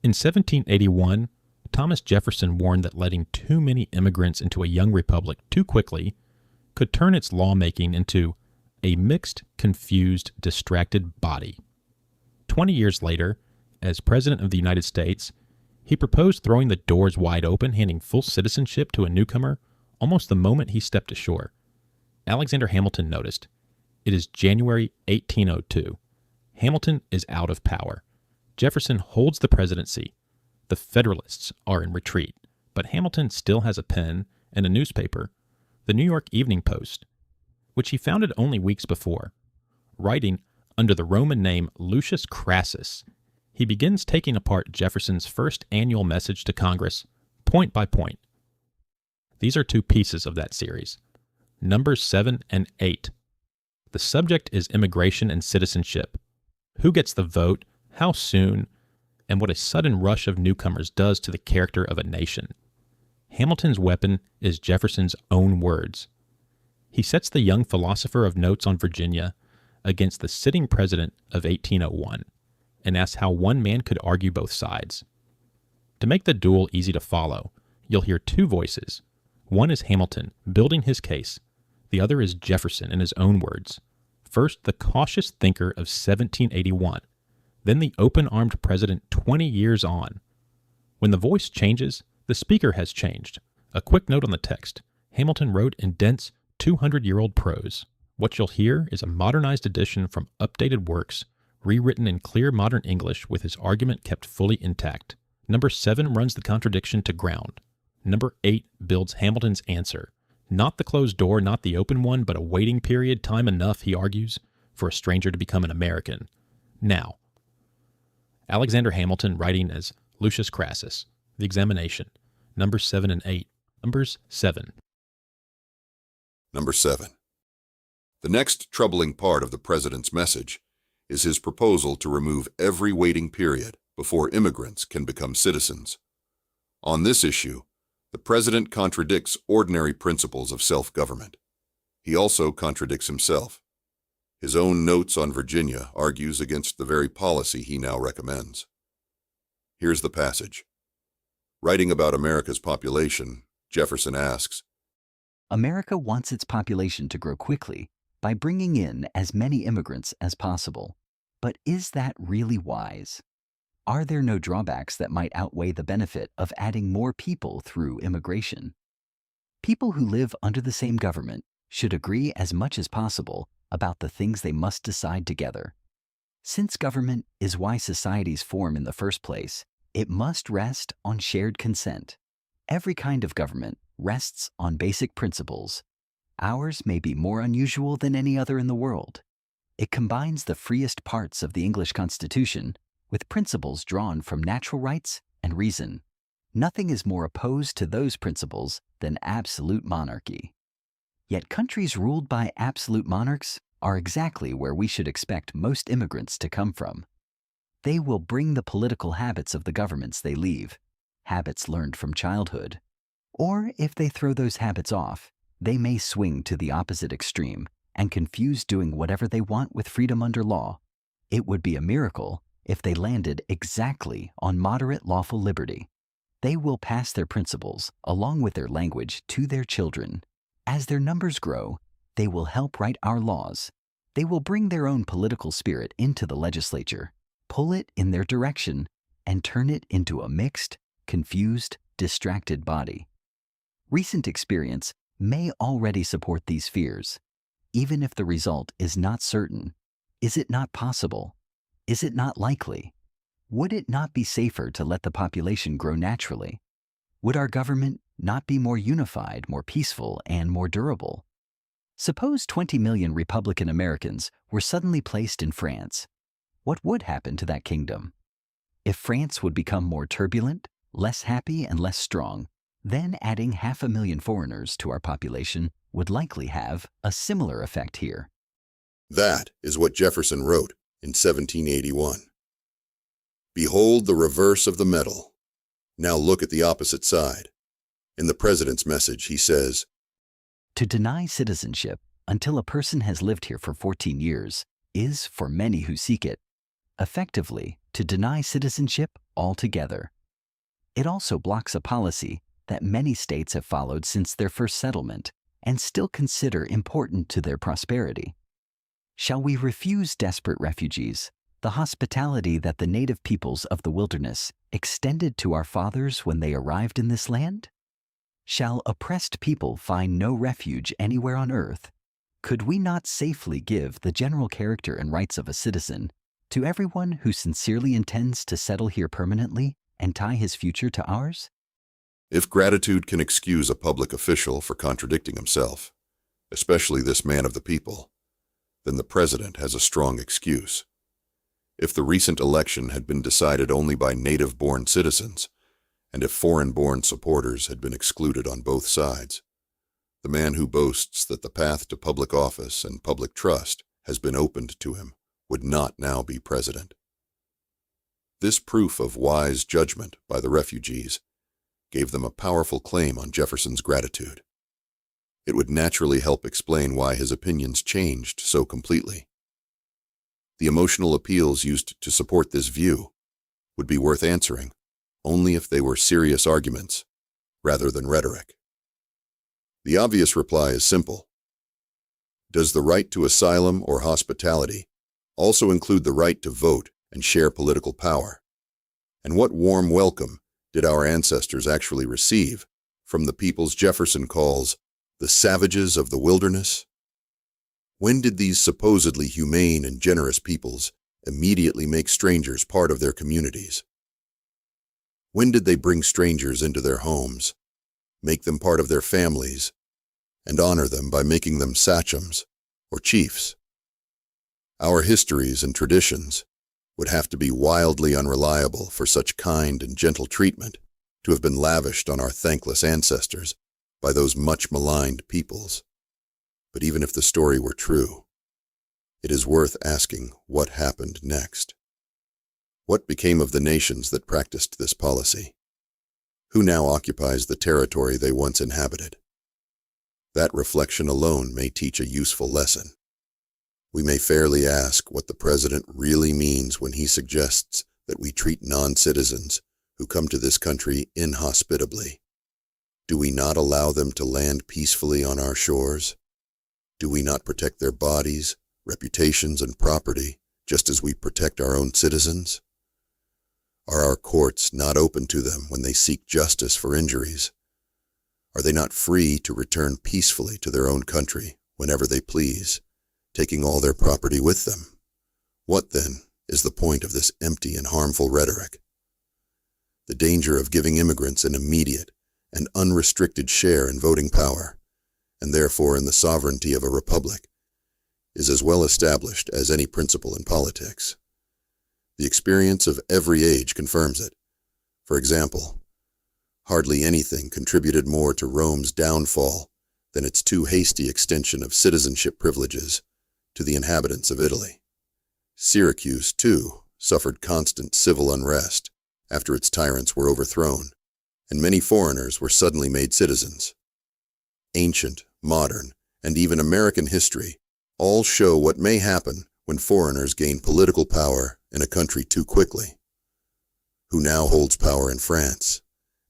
In 1781, Thomas Jefferson warned that letting too many immigrants into a young republic too quickly could turn its lawmaking into a mixed, confused, distracted body. 20 years later, as President of the United States, he proposed throwing the doors wide open, handing full citizenship to a newcomer almost the moment he stepped ashore. Alexander Hamilton noticed, "It is January 1802. Hamilton is out of power. Jefferson holds the presidency. The Federalists are in retreat, but Hamilton still has a pen and a newspaper, the New York Evening Post, which he founded only weeks before. Writing under the Roman name Lucius Crassus, he begins taking apart Jefferson's first annual message to Congress, point by point. These are two pieces of that series, numbers 7 and 8. The subject is immigration and citizenship. Who gets the vote, how soon, and what a sudden rush of newcomers does to the character of a nation. Hamilton's weapon is Jefferson's own words. He sets the young philosopher of notes on Virginia against the sitting president of 1801 and asks how one man could argue both sides. To make the duel easy to follow, you'll hear two voices. One is Hamilton, building his case. The other is Jefferson in his own words. First, the cautious thinker of 1781, then the open-armed president 20 years on. When the voice changes, the speaker has changed. A quick note on the text. Hamilton wrote in dense, 200-year-old prose. What you'll hear is a modernized edition from updated works, rewritten in clear modern English with his argument kept fully intact. Number 7 runs the contradiction to ground. Number 8 builds Hamilton's answer. Not the closed door, not the open one, but a waiting period, time enough, he argues, for a stranger to become an American. Now, Alexander Hamilton writing as Lucius Crassus. The examination. Numbers 7 and 8. Numbers 7. Number 7. The next troubling part of the president's message is his proposal to remove every waiting period before immigrants can become citizens. On this issue, the president contradicts ordinary principles of self-government. He also contradicts himself. His own notes on Virginia argues against the very policy he now recommends. Here's the passage. Writing about America's population, Jefferson asks, America wants its population to grow quickly by bringing in as many immigrants as possible. But is that really wise? Are there no drawbacks that might outweigh the benefit of adding more people through immigration? People who live under the same government should agree as much as possible about the things they must decide together. Since government is why societies form in the first place, it must rest on shared consent. Every kind of government rests on basic principles. Ours may be more unusual than any other in the world. It combines the freest parts of the English Constitution with principles drawn from natural rights and reason. Nothing is more opposed to those principles than absolute monarchy. Yet countries ruled by absolute monarchs are exactly where we should expect most immigrants to come from. They will bring the political habits of the governments they leave, habits learned from childhood. Or if they throw those habits off, they may swing to the opposite extreme and confuse doing whatever they want with freedom under law. It would be a miracle if they landed exactly on moderate lawful liberty. They will pass their principles, along with their language, to their children. As their numbers grow, they will help write our laws. They will bring their own political spirit into the legislature, pull it in their direction, and turn it into a mixed, confused, distracted body. Recent experience may already support these fears. Even if the result is not certain, is it not possible? Is it not likely? Would it not be safer to let the population grow naturally? Would our government not be more unified, more peaceful, and more durable? Suppose 20 million Republican Americans were suddenly placed in France. What would happen to that kingdom? If France would become more turbulent, less happy, and less strong, then adding 500,000 foreigners to our population would likely have a similar effect here. That is what Jefferson wrote in 1781. Behold the reverse of the medal. Now look at the opposite side. In the president's message, he says, To deny citizenship until a person has lived here for 14 years is, for many who seek it, effectively to deny citizenship altogether. It also blocks a policy that many states have followed since their first settlement and still consider important to their prosperity. Shall we refuse desperate refugees the hospitality that the native peoples of the wilderness extended to our fathers when they arrived in this land? Shall oppressed people find no refuge anywhere on earth? Could we not safely give the general character and rights of a citizen to everyone who sincerely intends to settle here permanently and tie his future to ours? If gratitude can excuse a public official for contradicting himself, especially this man of the people, then the president has a strong excuse. If the recent election had been decided only by native-born citizens, and if foreign-born supporters had been excluded on both sides, the man who boasts that the path to public office and public trust has been opened to him would not now be president. This proof of wise judgment by the refugees gave them a powerful claim on Jefferson's gratitude. It would naturally help explain why his opinions changed so completely. The emotional appeals used to support this view would be worth answering only if they were serious arguments rather than rhetoric. The obvious reply is simple. Does the right to asylum or hospitality also include the right to vote and share political power? And what warm welcome did our ancestors actually receive from the peoples Jefferson calls the savages of the wilderness? When did these supposedly humane and generous peoples immediately make strangers part of their communities? When did they bring strangers into their homes, make them part of their families, and honor them by making them sachems or chiefs? Our histories and traditions would have to be wildly unreliable for such kind and gentle treatment to have been lavished on our thankless ancestors by those much maligned peoples. But even if the story were true, it is worth asking what happened next. What became of the nations that practiced this policy? Who now occupies the territory they once inhabited? That reflection alone may teach a useful lesson. We may fairly ask what the president really means when he suggests that we treat non-citizens who come to this country inhospitably. Do we not allow them to land peacefully on our shores? Do we not protect their bodies, reputations, and property just as we protect our own citizens? Are our courts not open to them when they seek justice for injuries? Are they not free to return peacefully to their own country whenever they please, taking all their property with them? What, then, is the point of this empty and harmful rhetoric? The danger of giving immigrants an immediate and unrestricted share in voting power, and therefore in the sovereignty of a republic, is as well established as any principle in politics. The experience of every age confirms it. For example, hardly anything contributed more to Rome's downfall than its too hasty extension of citizenship privileges to the inhabitants of Italy. Syracuse, too, suffered constant civil unrest after its tyrants were overthrown, and many foreigners were suddenly made citizens. Ancient, modern, and even American history all show what may happen when foreigners gain political power in a country too quickly. Who now holds power in France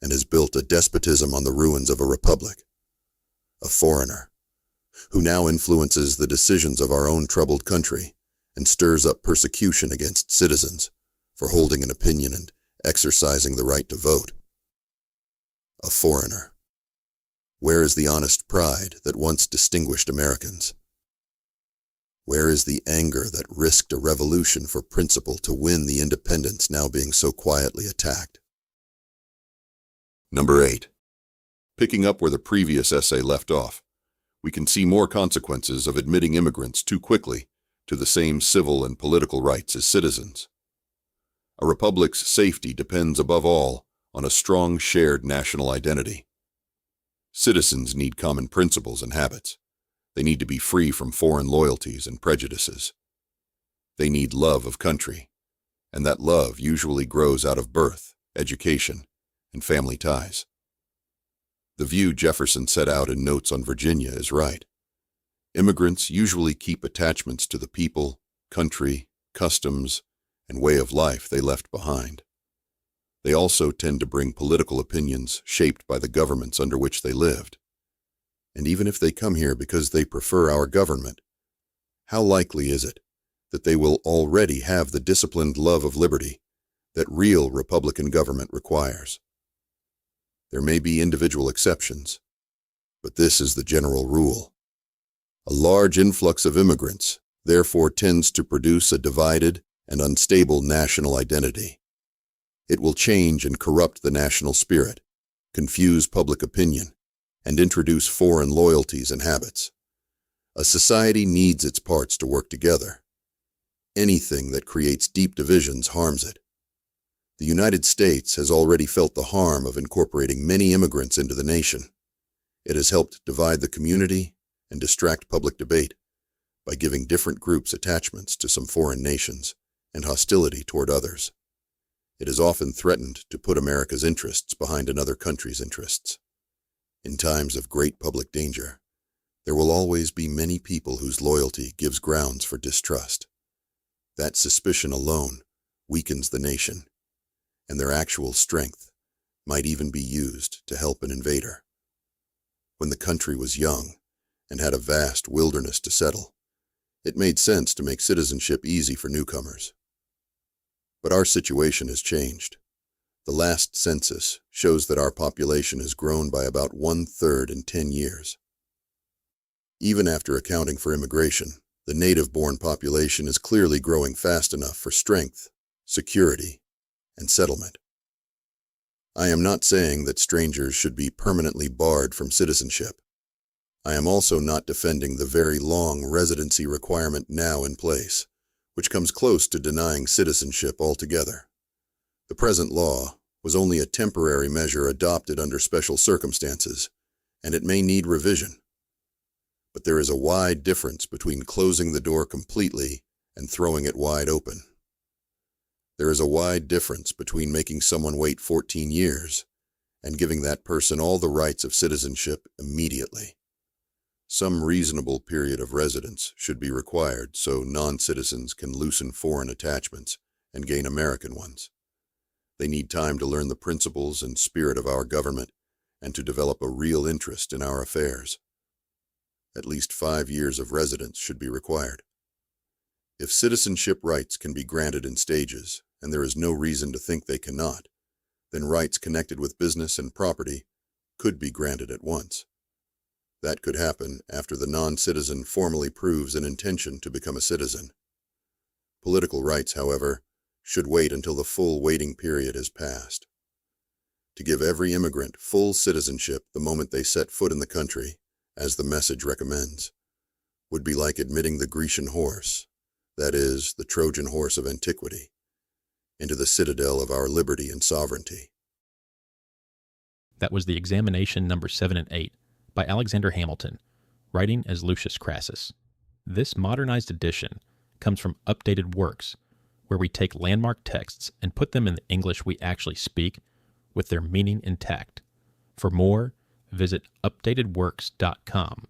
and has built a despotism on the ruins of a republic? A foreigner. Who now influences the decisions of our own troubled country and stirs up persecution against citizens for holding an opinion and exercising the right to vote? A foreigner. Where is the honest pride that once distinguished Americans? Where is the anger that risked a revolution for principle to win the independence now being so quietly attacked? Number 8. Picking up where the previous essay left off, we can see more consequences of admitting immigrants too quickly to the same civil and political rights as citizens. A republic's safety depends above all on a strong shared national identity. Citizens need common principles and habits. They need to be free from foreign loyalties and prejudices. They need love of country, and that love usually grows out of birth, education, and family ties. The view Jefferson set out in Notes on Virginia is right. Immigrants usually keep attachments to the people, country, customs, and way of life they left behind. They also tend to bring political opinions shaped by the governments under which they lived. And even if they come here because they prefer our government, how likely is it that they will already have the disciplined love of liberty that real Republican government requires? There may be individual exceptions, but this is the general rule. A large influx of immigrants therefore tends to produce a divided and unstable national identity. It will change and corrupt the national spirit, confuse public opinion, and introduce foreign loyalties and habits. A society needs its parts to work together. Anything that creates deep divisions harms it. The United States has already felt the harm of incorporating many immigrants into the nation. It has helped divide the community and distract public debate by giving different groups attachments to some foreign nations and hostility toward others. It has often threatened to put America's interests behind another country's interests. In times of great public danger, there will always be many people whose loyalty gives grounds for distrust. That suspicion alone weakens the nation, and their actual strength might even be used to help an invader. When the country was young and had a vast wilderness to settle, it made sense to make citizenship easy for newcomers. But our situation has changed. The last census shows that our population has grown by about 1/3 in 10 years. Even after accounting for immigration, the native-born population is clearly growing fast enough for strength, security, and settlement. I am not saying that strangers should be permanently barred from citizenship. I am also not defending the very long residency requirement now in place, which comes close to denying citizenship altogether. The present law was only a temporary measure adopted under special circumstances, and it may need revision. But there is a wide difference between closing the door completely and throwing it wide open. There is a wide difference between making someone wait 14 years and giving that person all the rights of citizenship immediately. Some reasonable period of residence should be required so non-citizens can loosen foreign attachments and gain American ones. They need time to learn the principles and spirit of our government and to develop a real interest in our affairs. At least 5 years of residence should be required. If citizenship rights can be granted in stages, and there is no reason to think they cannot, then rights connected with business and property could be granted at once. That could happen after the non-citizen formally proves an intention to become a citizen. Political rights, however, should wait until the full waiting period has passed. To give every immigrant full citizenship the moment they set foot in the country, as the message recommends, would be like admitting the Grecian horse, that is, the Trojan horse of antiquity, into the citadel of our liberty and sovereignty. That was the examination number 7 and 8 by Alexander Hamilton, writing as Lucius Crassus. This modernized edition comes from Updated Works, where we take landmark texts and put them in the English we actually speak with their meaning intact. For more, visit updatedworks.com.